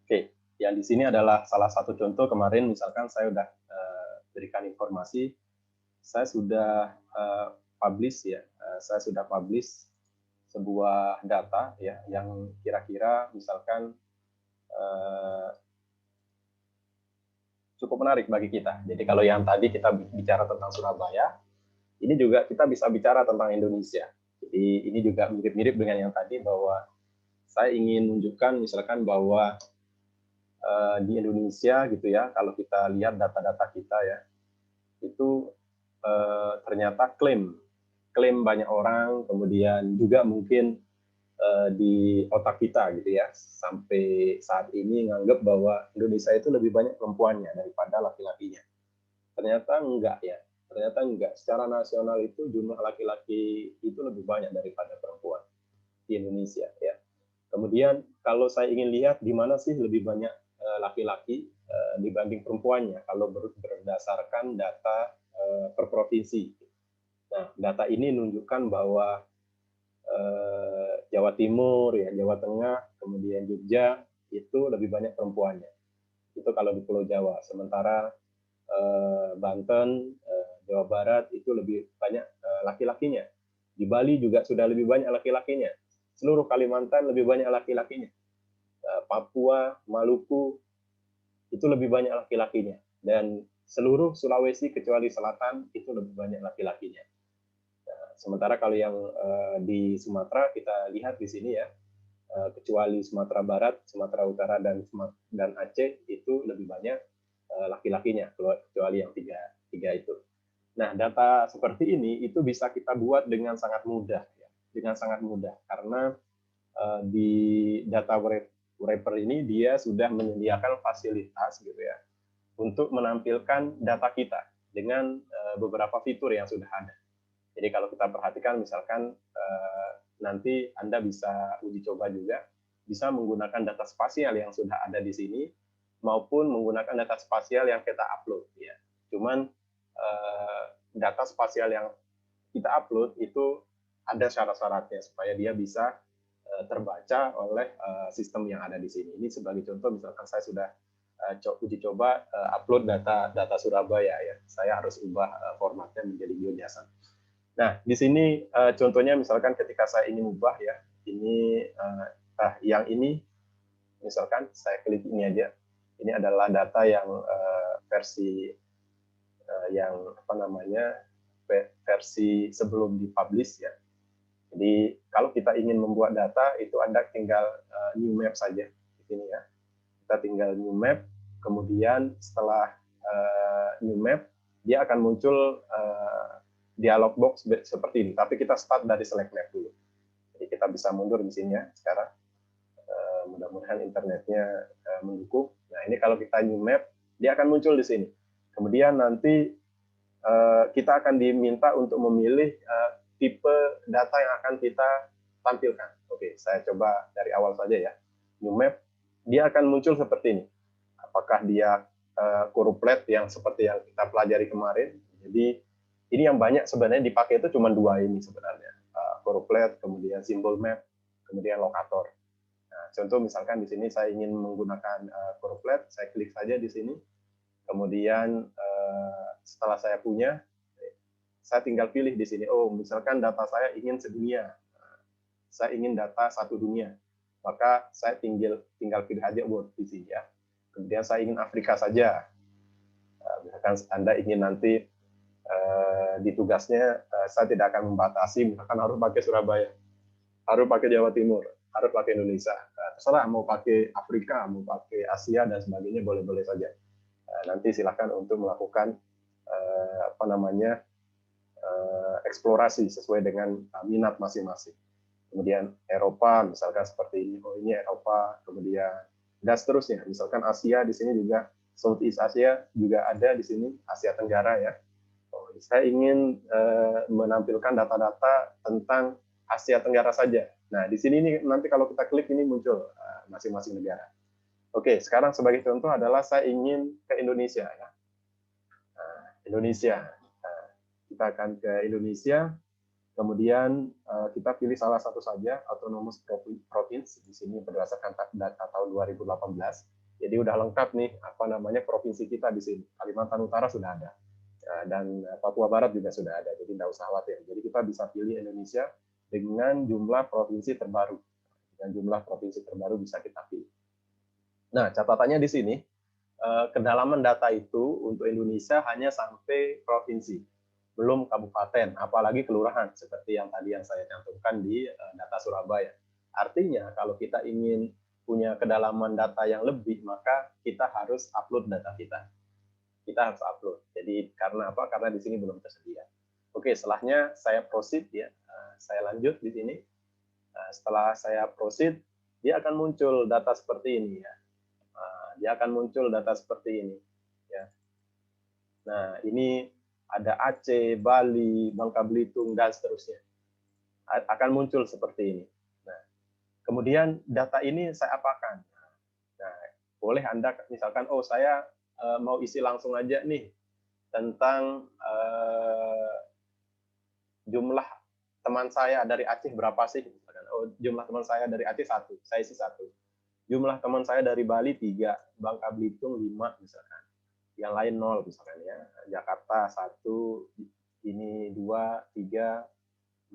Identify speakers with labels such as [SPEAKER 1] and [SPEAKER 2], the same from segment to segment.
[SPEAKER 1] Oke, yang di sini adalah salah satu contoh kemarin misalkan saya sudah berikan informasi, saya sudah publish ya, saya sudah publish sebuah data ya yang kira-kira misalkan cukup menarik bagi kita. Jadi kalau yang tadi kita bicara tentang Surabaya, ini juga kita bisa bicara tentang Indonesia. Jadi ini juga mirip-mirip dengan yang tadi bahwa saya ingin menunjukkan misalkan bahwa di Indonesia gitu ya, kalau kita lihat data-data kita ya, itu ternyata klaim banyak orang, kemudian juga mungkin di otak kita gitu ya, sampai saat ini nganggap bahwa Indonesia itu lebih banyak perempuannya daripada laki-lakinya. Ternyata enggak ya, ternyata enggak. Secara nasional itu jumlah laki-laki itu lebih banyak daripada perempuan di Indonesia ya. Kemudian kalau saya ingin lihat di mana sih lebih banyak laki-laki dibanding perempuannya kalau berdasarkan data per provinsi. Nah, data ini menunjukkan bahwa Jawa Timur, ya Jawa Tengah, kemudian Jogja itu lebih banyak perempuannya. Itu kalau di Pulau Jawa. Sementara Banten, Jawa Barat itu lebih banyak laki-lakinya. Di Bali juga sudah lebih banyak laki-lakinya. Seluruh Kalimantan lebih banyak laki-lakinya. Papua, Maluku itu lebih banyak laki-lakinya. Dan seluruh Sulawesi kecuali Selatan itu lebih banyak laki-lakinya. Sementara kalau yang di Sumatera kita lihat di sini ya, kecuali Sumatera Barat, Sumatera Utara dan Aceh itu lebih banyak laki-lakinya, kecuali yang tiga itu. Nah, data seperti ini itu bisa kita buat dengan sangat mudah, ya, dengan sangat mudah karena di data wrapper ini dia sudah menyediakan fasilitas gitu ya untuk menampilkan data kita dengan beberapa fitur yang sudah ada. Jadi kalau kita perhatikan misalkan nanti Anda bisa uji coba juga, bisa menggunakan data spasial yang sudah ada di sini, maupun menggunakan data spasial yang kita upload. Ya. Cuman data spasial yang kita upload itu ada syarat-syaratnya supaya dia bisa terbaca oleh sistem yang ada di sini. Ini sebagai contoh, misalkan saya sudah uji coba upload data Surabaya ya, saya harus ubah formatnya menjadi GeoJSON. Nah, di sini contohnya misalkan ketika saya ingin ubah ya, ini yang ini misalkan saya klik ini aja. Ini adalah data yang versi yang apa namanya versi sebelum dipublish ya. Jadi kalau kita ingin membuat data itu Anda tinggal new map saja di sini ya. Kita tinggal new map, kemudian setelah new map dia akan muncul dialog box seperti ini, tapi kita start dari select map dulu. Jadi kita bisa mundur di sini ya sekarang. Mudah-mudahan internetnya mendukung. Nah, ini kalau kita new map, dia akan muncul di sini. Kemudian nanti kita akan diminta untuk memilih tipe data yang akan kita tampilkan. Oke, saya coba dari awal saja ya. New map, dia akan muncul seperti ini. Apakah dia kuruplet yang seperti yang kita pelajari kemarin. Jadi ini yang banyak sebenarnya dipakai itu cuma dua ini sebenarnya. Kuruplet, kemudian simbol map, kemudian lokator. Nah, contoh misalkan di sini saya ingin menggunakan kuruplet, saya klik saja di sini. Kemudian setelah saya punya, saya tinggal pilih di sini. Oh, misalkan data saya ingin sedunia. Saya ingin data satu dunia. Maka saya tinggal pilih aja Word di sini ya. Kemudian saya ingin Afrika saja. Misalkan Anda ingin nanti di tugasnya saya tidak akan membatasi, misalkan harus pakai Surabaya, harus pakai Jawa Timur, harus pakai Indonesia. Terserah mau pakai Afrika, mau pakai Asia dan sebagainya, boleh-boleh saja. Nanti silakan untuk melakukan apa namanya eksplorasi sesuai dengan minat masing-masing. Kemudian Eropa, misalkan seperti ini, oh ini Eropa, kemudian dan seterusnya. Misalkan Asia di sini juga, Southeast Asia juga ada di sini, Asia Tenggara ya. Oh, saya ingin menampilkan data-data tentang Asia Tenggara saja. Nah, di sini nih, nanti kalau kita klik ini muncul masing-masing negara. Oke, sekarang sebagai contoh adalah saya ingin ke Indonesia ya. Indonesia. Kita akan ke Indonesia. Kemudian kita pilih salah satu saja, autonomous province. Di sini berdasarkan data tahun 2018. Jadi udah lengkap nih apa namanya provinsi kita di sini. Kalimantan Utara sudah ada dan Papua Barat juga sudah ada. Jadi tidak usah khawatir. Jadi kita bisa pilih Indonesia dengan jumlah provinsi terbaru. Dengan jumlah provinsi terbaru bisa kita pilih. Nah, catatannya di sini kedalaman data itu untuk Indonesia hanya sampai provinsi, belum kabupaten, apalagi kelurahan seperti yang tadi yang saya cantumkan di data Surabaya. Artinya kalau kita ingin punya kedalaman data yang lebih, maka kita harus upload data kita. Kita harus upload. Jadi karena apa? Karena di sini belum tersedia. Oke, setelahnya saya proceed ya. Saya lanjut di sini. Setelah saya proceed, dia akan muncul data seperti ini ya. Dia akan muncul data seperti ini ya. Nah, ini ada Aceh, Bali, Bangka Belitung dan seterusnya. Akan muncul seperti ini. Nah, kemudian data ini saya apakan? Nah, boleh Anda misalkan saya mau isi langsung aja nih tentang jumlah teman saya dari Aceh berapa sih? Jumlah teman saya dari Aceh 1, saya isi 1. Jumlah teman saya dari Bali 3, Bangka Belitung 5 misalkan. Yang lain 0 misalkan ya. Jakarta 1, ini 2, 3,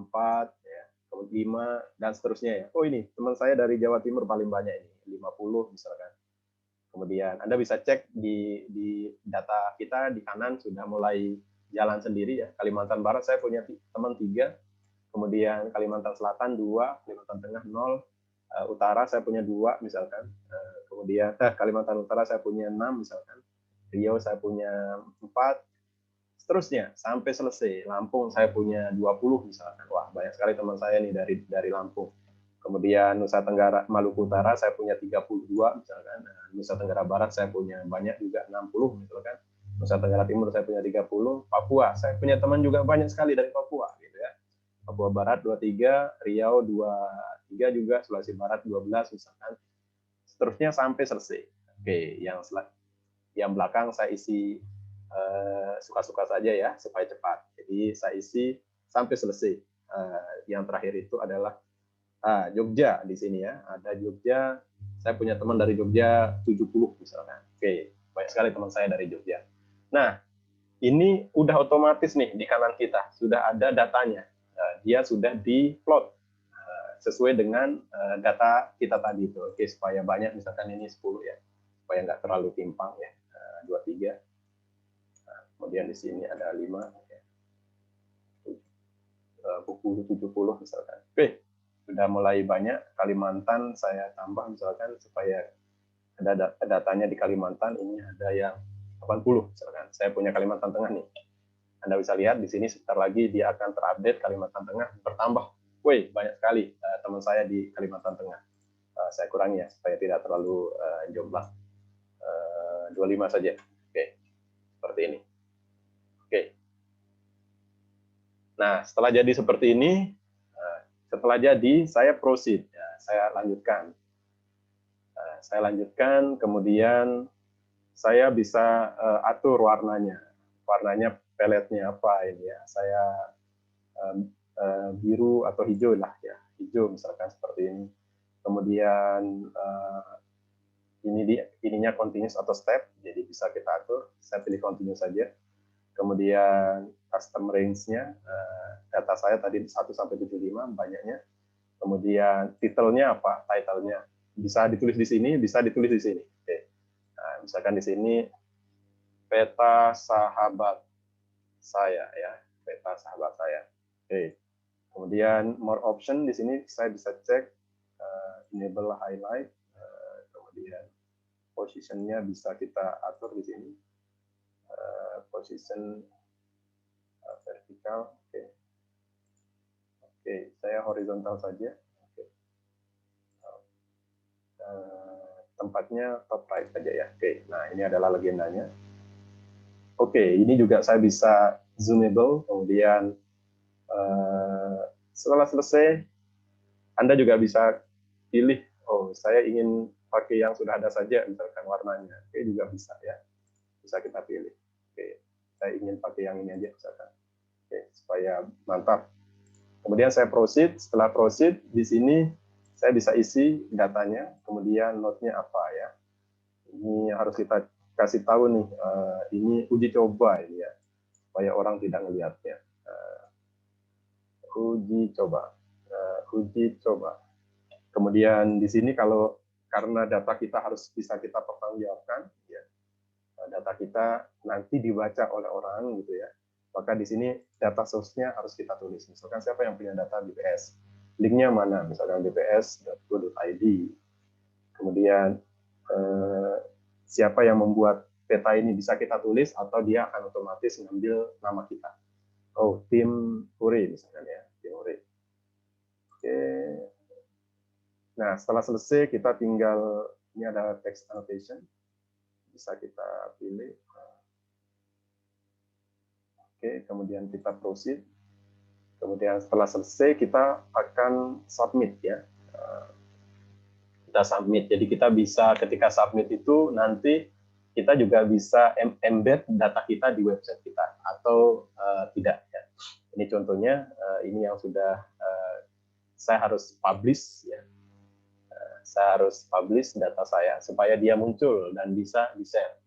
[SPEAKER 1] 4, ya, 5 dan seterusnya ya. Oh ini teman saya dari Jawa Timur paling banyak ini, 50 misalkan. Kemudian Anda bisa cek di data kita di kanan sudah mulai jalan sendiri ya. Kalimantan Barat saya punya teman 3, kemudian Kalimantan Selatan 2, Kalimantan Tengah 0, Utara saya punya 2 misalkan, kemudian Kalimantan Utara saya punya 6 misalkan, Riau saya punya 4, seterusnya sampai selesai. Lampung saya punya 20 misalkan. Wah, banyak sekali teman saya nih dari Lampung. Kemudian Nusa Tenggara, Maluku Utara saya punya 32 misalkan. Nusa Tenggara Barat saya punya banyak juga 60 misalkan. Nusa Tenggara Timur saya punya 30, Papua saya punya teman juga banyak sekali dari Papua gitu ya. Papua Barat 23, Riau 23 juga, Sulawesi Barat 12 misalkan. Seterusnya sampai selesai. Oke, yang belakang saya isi suka-suka saja ya supaya cepat. Jadi saya isi sampai selesai. Yang terakhir itu adalah Jogja di sini ya. Ada Jogja. Saya punya teman dari Jogja 70 misalkan. Oke, banyak sekali teman saya dari Jogja. Nah, ini udah otomatis nih di kanan kita sudah ada datanya. Dia sudah diplot sesuai dengan data kita tadi itu. Oke, supaya banyak misalkan ini 10 ya. Supaya nggak terlalu timpang ya. 23. Kemudian di sini ada 5 ya. Buku 70 misalkan. Oke, sudah mulai banyak. Kalimantan saya tambah misalkan supaya ada datanya di Kalimantan, ini ada yang 80 misalkan. Saya punya Kalimantan Tengah nih. Anda bisa lihat di sini sebentar lagi dia akan terupdate Kalimantan Tengah bertambah. Wih, banyak sekali teman saya di Kalimantan Tengah. Saya kurangi ya supaya tidak terlalu jumlah. 25 saja. Oke, seperti ini. Oke. Nah, setelah jadi seperti ini, setelah jadi saya proceed, ya, saya lanjutkan. Saya lanjutkan, kemudian saya bisa atur warnanya. Warnanya peletnya apa ini ya? Saya biru atau hijau lah ya, hijau misalkan seperti ini. Kemudian ininya continuous atau step, jadi bisa kita atur. Saya pilih continuous saja. Kemudian custom range-nya, data saya tadi 1 sampai 75 banyaknya. Kemudian title-nya apa? Title-nya bisa ditulis di sini, bisa ditulis di sini. Oke. Nah, misalkan di sini peta sahabat saya ya, peta sahabat saya. Oke. Kemudian more option di sini saya bisa cek enable highlight, kemudian positionnya bisa kita atur di sini. Position vertikal, oke. Oke, saya horizontal saja. Oke. Tempatnya top right saja ya. Oke, nah ini adalah legendanya. Oke, ini juga saya bisa zoomable. Kemudian setelah selesai, Anda juga bisa pilih. Oh, saya ingin pakai yang sudah ada saja, misalkan warnanya. Oke, juga bisa ya. Bisa kita pilih. Oke, saya ingin pakai yang ini aja misalkan. Oke, supaya mantap. Kemudian saya proceed, setelah proceed di sini saya bisa isi datanya, kemudian note-nya apa ya. Ini harus kita kasih tahu nih, ini uji coba ini ya, supaya orang tidak melihatnya. Uji coba, uji coba. Kemudian di sini kalau karena data kita harus bisa kita pertanggungjawabkan, ya, data kita nanti dibaca oleh orang gitu ya. Maka di sini data source-nya harus kita tulis. Misalkan siapa yang punya data BPS, linknya mana? Misalkan bps.go.id. Kemudian siapa yang membuat peta ini bisa kita tulis atau dia akan otomatis ngambil nama kita. Oh, tim Uri misalkan ya, tim Uri. Oke. Nah, setelah selesai kita tinggal, ini ada text annotation, bisa kita pilih. Oke, kemudian kita proceed. Kemudian setelah selesai kita akan submit ya. Kita submit. Jadi kita bisa ketika submit itu nanti kita juga bisa embed data kita di website kita atau tidak ya. Ini contohnya, ini yang sudah saya harus publish ya. Saya harus publish data saya supaya dia muncul dan bisa di-share.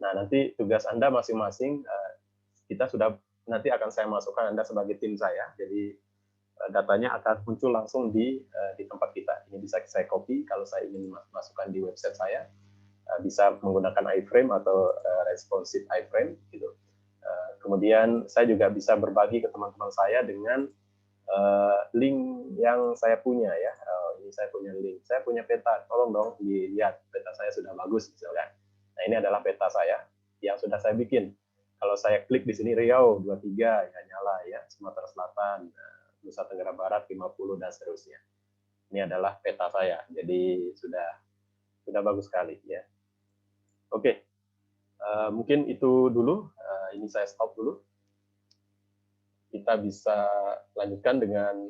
[SPEAKER 1] Nah, nanti tugas Anda masing-masing kita sudah nanti akan saya masukkan Anda sebagai tim saya. Jadi datanya akan muncul langsung di tempat kita. Ini bisa saya copy kalau saya ingin masukkan di website saya. Bisa menggunakan iframe atau responsive iframe gitu. Kemudian saya juga bisa berbagi ke teman-teman saya dengan link yang saya punya ya. Ini saya punya link. Saya punya peta. Tolong dong dilihat peta saya sudah bagus misalnya. Nah, ini adalah peta saya yang sudah saya bikin. Kalau saya klik di sini Riau 23 ya nyala ya, Sumatera Selatan, Nusa Tenggara Barat 50 dan seterusnya. Ini adalah peta saya. Jadi sudah bagus sekali ya. Oke. Mungkin itu dulu. Ini saya stop dulu. Kita bisa lanjutkan dengan